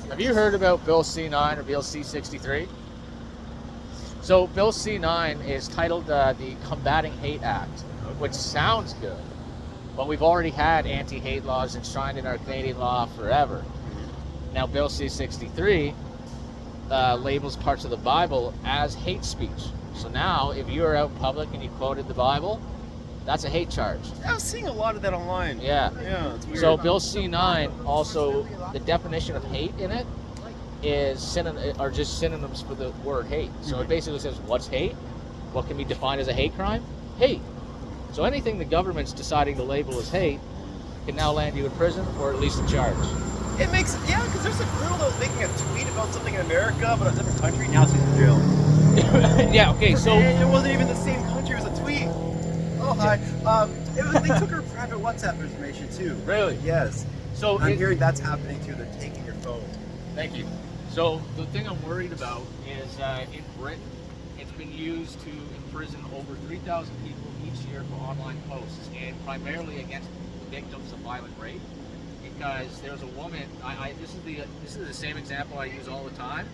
Have you heard about Bill C9 or Bill C63? So Bill C9 is titled the Combating Hate Act, which sounds good, but we've already had anti-hate laws enshrined in our Canadian law forever. Now Bill C63 labels parts of the Bible as hate speech. So now if you are out in public and you quoted the Bible, that's a hate charge. I was seeing a lot of that online. Yeah. Yeah, it's weird. So Bill C9 also, the definition of hate in it is just synonyms for the word hate. So it basically says, what's hate? What can be defined as a hate crime? Hate. So anything the government's deciding to label as hate can now land you in prison or at least a charge. It makes, because there's a girl that was making a tweet about something in America, but a different country. Now she's in jail. Yeah, okay, so... And it wasn't even the same country, it was a tweet. Oh, hi. They took her private WhatsApp information, too. Really? Yes. So I'm hearing that's happening, too. They're taking your phone. Thank you. So the thing I'm worried about is in Britain, it's been used to imprison over 3,000 people each year for online posts, and primarily against the victims of violent rape. Because there's a woman, this is the same example I use all the time.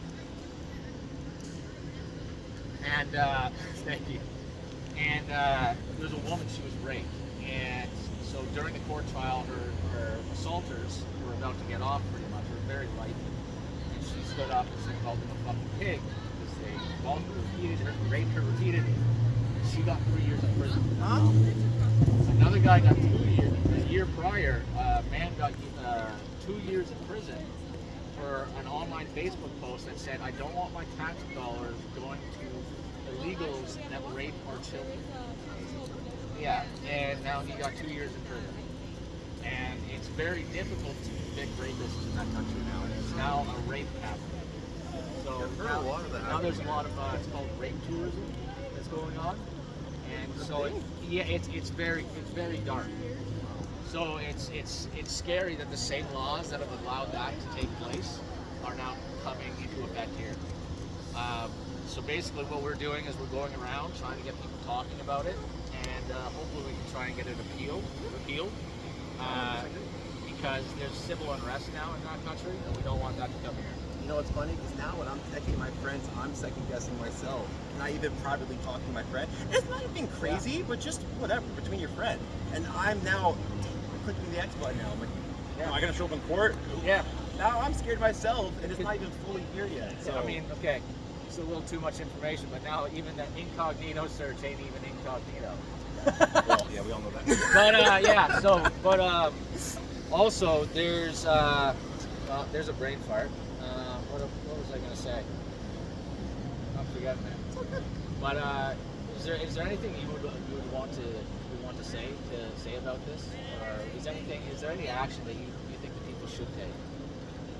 And thank you. And there's a woman, she was raped, and so during the court trial, her assaulters were about to get off pretty much, were very light. She stood up and she called them a fucking pig because they called her repeatedly, raped her repeatedly. She got 3 years in prison. Another guy got 2 years. A year prior, a man got 2 years in prison for an online Facebook post that said, "I don't want my tax dollars going to illegals that rape our children." Yeah, and now he got 2 years in prison. And it's very difficult to convict rapists in that country now. It's now a rape capital. So now there's a lot of it's called rape tourism that's going on, and so it's very dark. So it's scary that the same laws that have allowed that to take place are now coming into effect here. So basically, what we're doing is we're going around trying to get people talking about it, and hopefully we can try and get it repealed. Because there's civil unrest now in that country, and we don't want that to come here. You know what's funny? Because now when I'm texting my friends, I'm second guessing myself. And I even privately talk to my friend. And it's not even crazy, but just whatever, between your friend. And I'm now clicking the X button now. I'm like, am I going to show up in court? Yeah. Now I'm scared myself, and it's not even fully here yet. So I mean, okay, it's a little too much information, but now even that incognito search ain't even incognito. Well, yeah, we all know that. But also there's a brain fart. What was I gonna say? I'm forgetting it. But is there anything you would want to say about this, or is there any action that you think that people should take?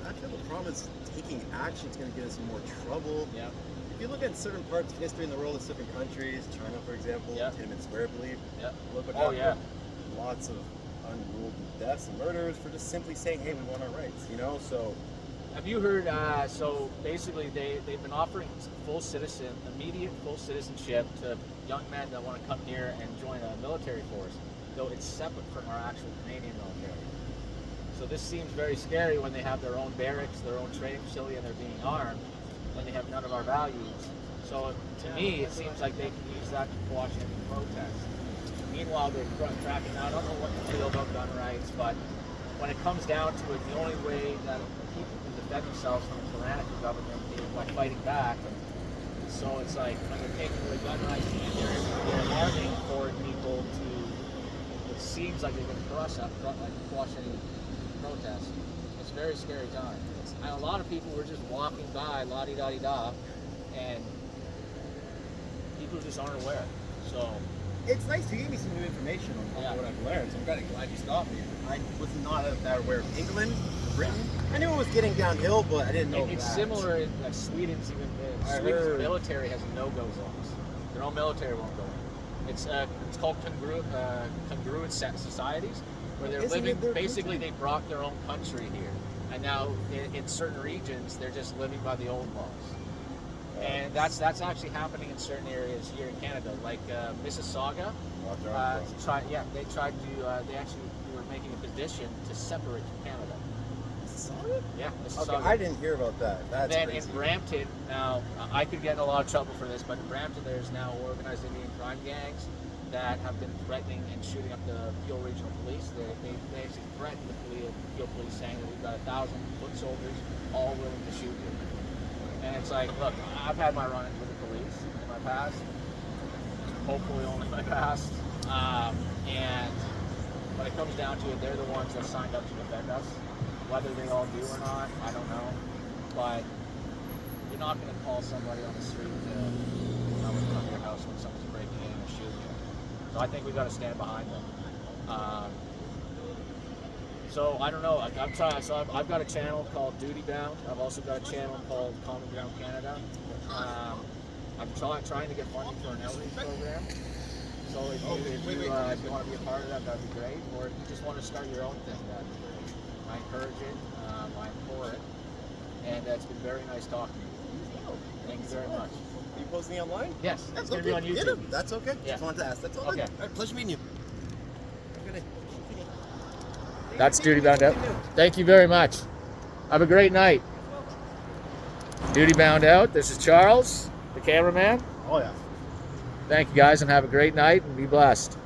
I feel the problem is taking action is going to get us in more trouble. Yeah. If you look at certain parts of history in the world of different countries, China, for example, Tiananmen Square, I believe. Yeah. Look what lots of unruled deaths and murders for just simply saying, hey, we want our rights, you know? So have you heard, so basically they've been offering immediate full citizenship to young men that want to come here and join a military force, though it's separate from our actual Canadian military. So this seems very scary when they have their own barracks, their own training facility, and they're being armed, when they have none of our values. So to me, it seems like they can use that to quash any protest. Meanwhile, they're cracking down. I don't know what to feel about gun rights, but when it comes down to it, the only way that people can defend themselves from a tyrannical government is by fighting back. So it's like when they're taking away gun rights, they're arming foreign people to. It seems like they're going to quash any protest. It's a very scary time. And a lot of people were just walking by, la-di-da-di-da, and people just aren't aware. So it's nice you gave me some new information on what I've learned. So I'm kind of glad you stopped me. I was not that aware of England, Britain. I knew it was getting downhill, but I didn't know it's that. Similar in Sweden's even. Sweden's military has no-go zones. Their own military won't go in. It's called congruent societies, where they're living. Basically, they brought their own country here, and now in certain regions they're just living by the old laws. And that's actually happening in certain areas here in Canada, like Mississauga. They actually were making a petition to separate from Canada. Yeah, this is Okay, Saugus. I didn't hear about that. That's Then crazy. in Brampton, now I could get in a lot of trouble for this, but in Brampton there's now organized Indian crime gangs that have been threatening and shooting up the Peel Regional Police. They actually threatened the Peel Police, saying that we've got 1,000 foot soldiers all willing to shoot you. And it's like, look, I've had my run-ins with the police in my past, hopefully only my past, and when it comes down to it, they're the ones that signed up to defend us. Whether they all do or not, I don't know. But you're not going to call somebody on the street to come to your house when someone's breaking in and shooting you. So I think we've got to stand behind them. So I don't know. I'm trying. So I've got a channel called Duty Bound. I've also got a channel called Common Ground Canada. I'm trying to get funding for an outreach program. So if you want to be a part of that, that'd be great. Or if you just want to start your own thing, that'd be great. I encourage it. I implore it. And it's been very nice talking to you. Thank you very much. Are you posting online? Yes, That's it's going to be on okay. YouTube. Yeah, that's okay. Yeah. Just wanted to ask. That's all. Okay. All right, pleasure meeting you. Have a good day. That's Duty Bound Out. Thank you very much. Have a great night. Duty Bound Out. This is Charles, the cameraman. Oh yeah. Thank you guys and have a great night and be blessed.